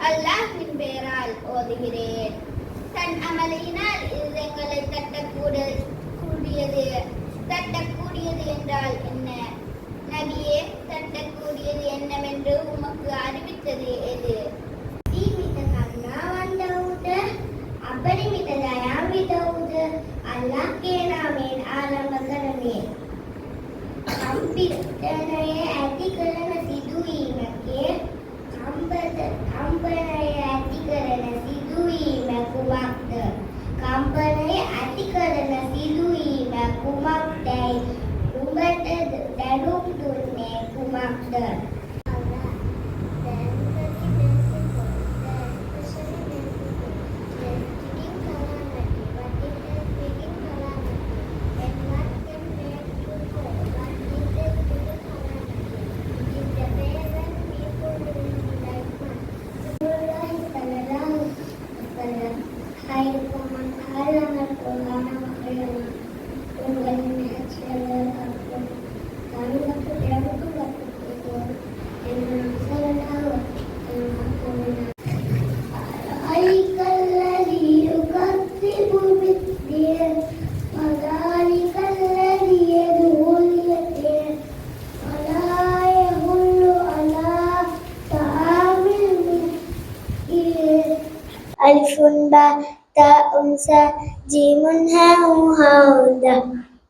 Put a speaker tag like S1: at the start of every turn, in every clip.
S1: அல்லாஹ்வின் பெயரால் ஓதுகிறேன். தன் அமலினால் இதயங்களை தட்டக்கூடியது என்றால் என்ன? நபியே, தட்டக்கூடியது என்னவென்று உமக்கு அறிவித்தது எது?
S2: සීමිත කරුණාවන්ත වූද අපරිමිත දයාන්විත වූද අල්ලාහ්ගේ නාමයෙන් ආරම්භ කරමි. කම්පනය ඇති කරන සිදුවීමකේ කම්පනය ඇති කරන සිදුවීම කුමක්ද? කම්පනය ඇති කරන සිදුවීම කුමක්දයි උඹට දැනුම් දුන්නේ කුමක්ද? Alifun ba ta'un sa jimun ha'un ha'unda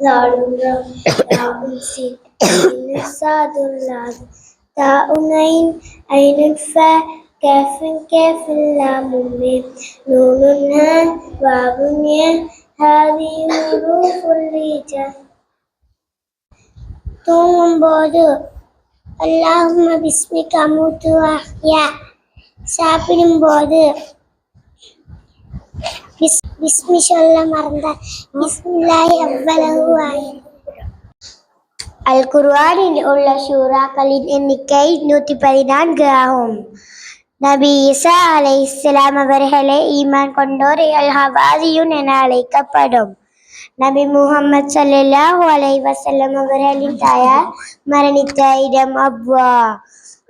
S2: lalun ra ta'un si sadun lad ta'un ainun fa kafin lamun mim nunun ha wawun ya hadi huruful hijah. தூங்கும்போது அல்லாஹும்ம பிஸ்மிக அமூத்து வஅஹ்யா. சாப்பிடும்போது பிஸ்மி சொல்ல மறந்தார். பிஸ்மில்லாஹி அவ்வளவு ஆயிரம். அல் குர்ஆனில் உள்ள சூறாக்களின் எண்ணிக்கை 114 ஆகும். நபி ஈசா அலைஹிஸ்ஸலாம் அவர்களே ஈமான் கொண்டோரை அல் ஹவாரியூன் என அழைக்கப்படும். நபி முஹம்மது ஸல்லல்லாஹு அலைஹி வஸல்லம் அவர்களின் தாயார் மரணித்த இடம் அப்வா.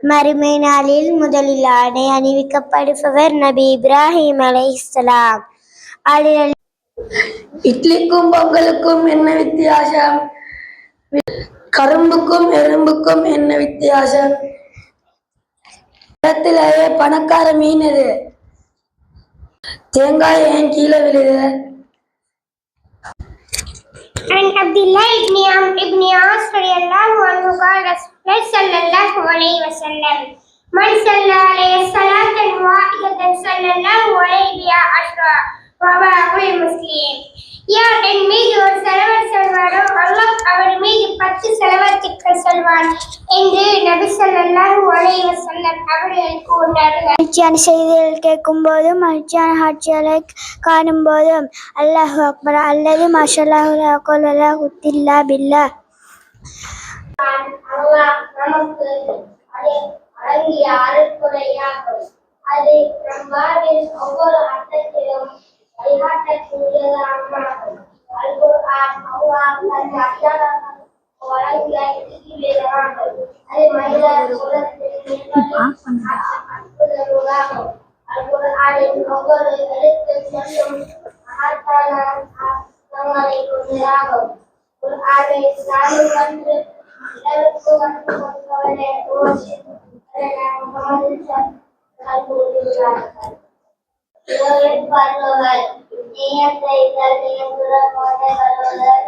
S2: மறுமை நாளில் முதலில் ஆடை அணிவிக்கப்படுபவர் நபி இப்ராஹிம் அலைஹிஸ்ஸலாம்.
S3: இட்லிக்கும் பொங்கலுக்கும் என்ன வித்தியாசம்? கரும்புக்கும் எறும்புக்கும் என்ன வித்தியாசம்? இடத்திலேயே பணக்கார மீன் எது? தேங்காய் ஏன் கீழே விழுது?
S2: عن عبد الله بن عمرو بن عاص رضي الله عنه قال رسول الله صلى الله عليه وسلم من صلى عليه صلاة واحدة صلى الله عليه بها عشرا. رواه முஸ்லிம். யார் என் மீது ஒரு செலவத் சொல்வாரோ அல்லாஹ் அவர் மீது 10 செலவத்துக்கள் சொல்வான் என்று நபி ஸல்லல்லாஹு அலைஹி வஸல்லம் அவர்கள் கூறினார்கள். மகிழ்ச்சியான செய்திகள் கேட்கும் போதும் மகிழ்ச்சியான காட்சிகளை காணும் போதும் அல்லாஹு அக்பர் அல்லது மாஷல்லாஹு லா குவத்த இல்லா பில்லாஹ். அல்லாஹ் நமக்கு அழகிய அருட்கொடையாகும். அது நம் வாழ்வின் ஒவ்வொரு அர்த்தத்திலும் வழிகாட்டக்கூடியதாகும். அல் குர்ஆன் அல்லாஹ் தன் அடியார்களுக்கு வழங்கிய இறைவேதமாகும். அது மனித குலத்தின் அற்புதமாகும். அல் குர்ஆனின் ஒவ்வொரு எழுத்து சொல்லும் மகத்தான அர்த்தங்களை கொண்டதாகும். குர்ஆனை நானும் கற்று பிறருக்கு கற்றுக் கொடுப்பவனே முகமது கூறியுள்ளார்கள். பார்ப்பவர் நேயத்தை தன்னியத்துடன் வருவர்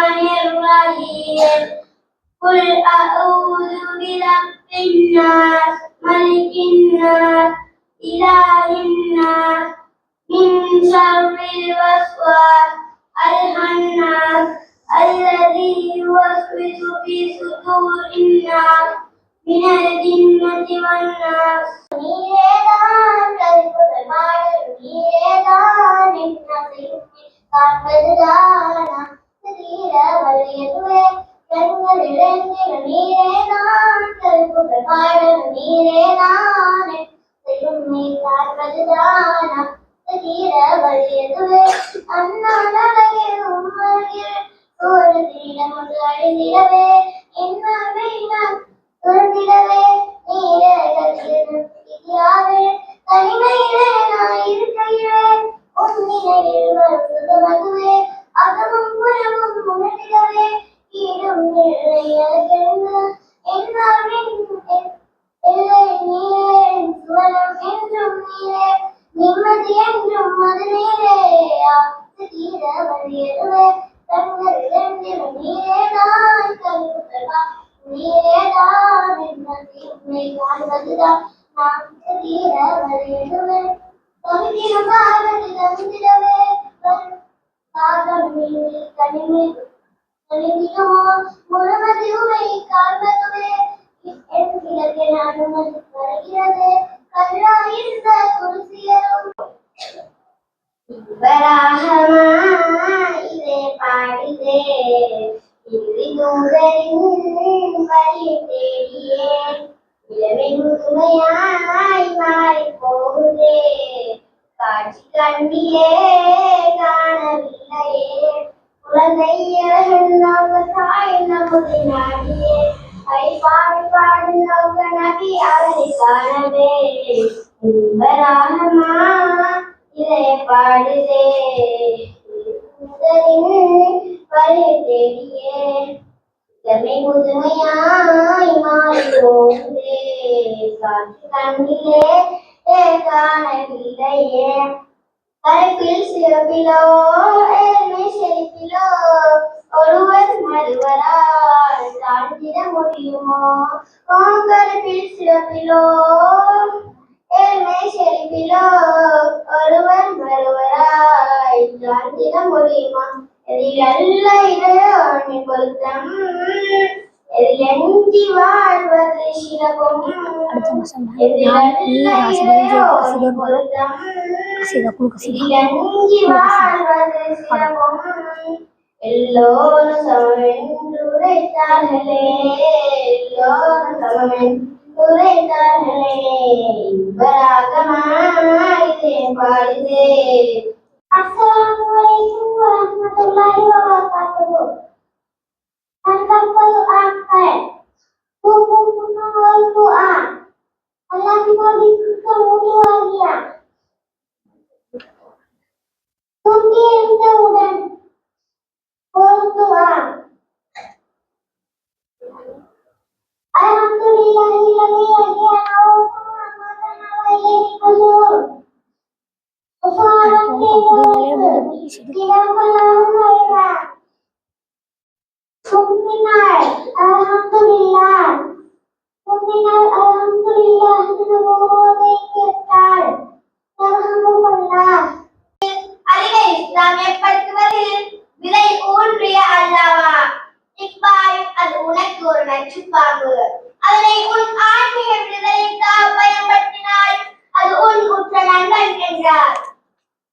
S2: Bismillahirrahmanirrahim. Qul a'udzu birabbin nas, malikin nas, ilahin nas, من شر الوسواس الخناس الذي يوسوس في صدور الناس من الجنة والناس. நீரேதான் கருப்புகள் model நீரேதான் காண்பதுதானா தீர வலியதுவே கண்களிழந்திட நீரேதான் கருப்புகள் மாடல் நீரேதான் உண்மை காண்பதுதானா தீர வலியதுவே அண்ணாடலே உண்மையில் ஒரு தீரம் ஒன்று அழிந்திடவே என்னவே நான் துறந்திடவே நீரே கதியாவே தனிமையிலே நான் இருக்கையிலே உன் நினைவில் வருவது மதுவே அகமும் புறமும் உணர்ந்திடவே ஈடும் எழுந்து என்னாவே இல்லை நீரே சுவனம் என்றும் நீரே நிம்மதி என்றும் அது நீரே ஆத்து தீர வழியதுவே தங்கள் இரண்டிலும் நீரே நான் கருப்புகளா நீரேதான் உண்மை காண்பதுதான் நாம் தீர வழியதுவே தகுதியும் காவது தகுதிடவே காதல் மீறி தனிமை தனிதிலுமோ முழுமதி உமை காண்பதுவே என்கிறதே அனுமதி வருகிறது கல்லா இருந்த குருசியரும் இவராகமா இதே பாடிதே இறுதி தூதரின் வழி தேடியே இளமை முதுமையாய் மாறி போகுதே காட்சி கண்டியே காணவில்லையே குழந்தையர்கள் நோக்கத்தாய் நமது நாடியே பாடு நோக்க நபி அவரை காணவே இன்பராகமா இதை பாடுதே வழி தேடியே இளமை முதுமையாய் மாறி போகுதே காட்சி கண்டிலே காணவில்லையே கரைப்பில் சிறப்பிலோ ஏழ்மை செழிப்பிலோ ஒருவர் மறுவரால் தாழ்ந்திட முடியுமோ கரைப்பில் சிறப்பிலோ ஏழ்மை செழிப்பிலோ ஒருவர் மறுவரால் தாழ்ந்திட முடியுமா எதிரல்ல இது பொருத்தம் எஞ்சி வாழ்வது சிறப்பும் எல்லோரும் சமமென்று உரைத்தார்களே எல்லோரும் சமமென்று உரைத்தார்களே இவராகமாயிதே பாடுதே. அஸ்ஸலாமு அலைக்கும் வரஹ்மத்துல்லாஹி வபரகாத்துஹு. Allah diberikan kemuliaan. Kemudian berdoa. Alhamdulillahilladzi ahyana wa amatana wa ilayhi nusyur. Alhamdulillah. Alhamdulillah அறிவை இஸ்லாம் ஏற்படுத்துவதில் விலை ஊன்றிய அல்லாவா இக்பால் அது உனக்கு ஒரு நச்சுப்பாம்பு அதனை உன் ஆன்மீக விடுதலைக்காக பயன்படுத்தினால் அது உன் உற்ற நண்பன் என்றார்.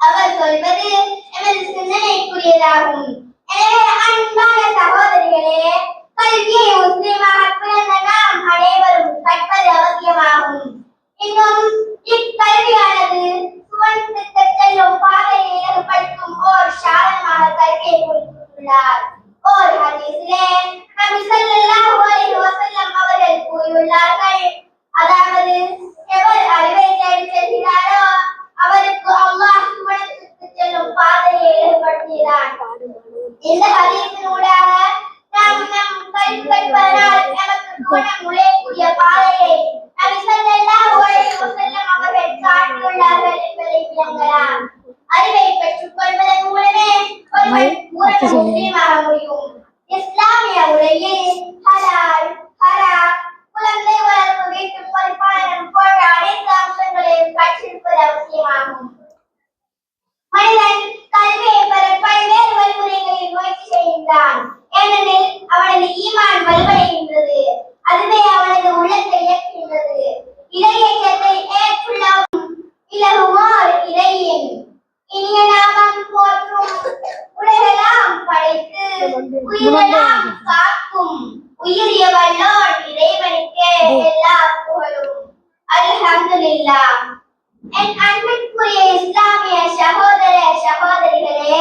S2: அவர் சொல்வது எமது சிந்தனைக்குரியதாகும். எனவே அன்பான சகோதரிகளே கல்வியை முஸ்லிமாக பிறந்த நாம் அனைவரும் கற்பது அவசியமாகும். இன்னும் இக்கல்வியானது சுவனத்துக்கு செல்லும் பாதையை இலகுபடுத்தும் ஓர் சாதனமாக கல்வியை குறிப்பிட்டுள்ளார். ஓர் ஹதீஸிலே நபி ஸல்லல்லாஹு அலைஹி வஸல்லம் அவர்கள் கூறியுள்ளார்கள், அதாவது எவர் அறிவை தேடி செல்கிறாரோ அவருக்கு அல்லாஹ் சுவனத்துக்கு செல்லும் பாதையை இலகுபடுத்துகிறான். இந்த ஹதீஸினூடாக நாம் நம் கல்வி கற்பதனால் நமக்கு சுவனம் நுழையக்கூடிய பாதையை நபி ஸல்லல்லாஹு அலைஹி வஸல்லம் அவர்கள் காட்டியுள்ளார்கள் என்பதை விளங்கலாம். அறிவை பெற்றுக் கொள்வதன் மூலமே ஒருவர் பூரண முஸ்லிமாக முடியும். இஸ்லாமிய முறையில் ஹலால் ஹராம் குழந்தை வளர்ப்பு வீட்டு பரிபாலனம் போன்ற அனைத்து அம்சங்களையும் கற்றிருப்பது அவசியமாகும்.
S1: மனிதன் கல்வியை பெற பல்வேறு வழிமுறைகளில் முயற்சி செய்கின்றான். ஏனெனில் அவனது ஈமான் வலுவடைகின்றது. அதுவே அவனது உள்ளத்தை இயக்குகின்றது. இறையச்சத்தை ஏற்றுள்ளவும் இலகுமோர் இறையின் இனிய நாமம் போற்றும் உலகெல்லாம் படைத்து உயிரெல்லாம் காக்கும் உயிரிய வல்லோன் இறைவனுக்கே எல்லா புகழும். அல்ஹம்துலில்லாஹ். என் அன்பிற்குரிய இஸ்லாமிய சகோதர சகோதரிகளே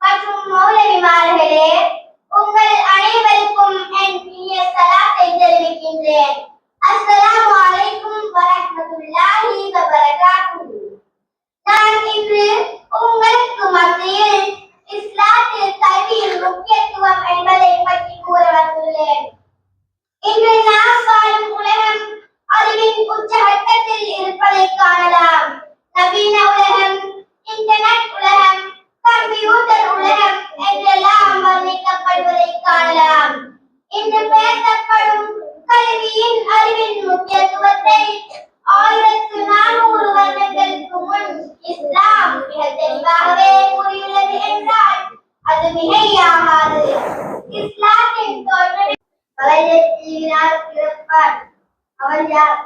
S1: மற்றும் மௌலவிமார்களே, உங்கள் அனைவருக்கும் என் இனிய சலாத்தை தெரிவிக்கின்றேன். அஸ்ஸலாமு அலைக்கும் வரஹ்மத்துல்லாஹி வபரகாத்துஹு. நான் இன்று உங்களுக்கு மத்தியில் இஸ்லாத்தில் கல்வியின் முக்கியத்துவம் என்பதை பற்றி கூற வந்துள்ளேன். இன்று நாம் வாழும் உலகம் அறிவின் உச்சகட்டத்தில் இருப்பதை காணலாம். நவீன உலகம், இன்டர்நெட் உலகம், கம்ப்யூட்டர் உலகம் என்றெல்லாம் வர்ணிக்கப்படுவதை காணலாம். இன்று பேசப்படும் கல்வியின் அறிவின் முக்கியத்துவத்தை 1400 வருடங்களுக்கு முன் இஸ்லாம் மிக தெளிவாகவே கூறியுள்ளது என்றால் அது மிகையாகாது. இஸ்லாத்தின் தோற்றமே பிறப்பார். அவர் யார்?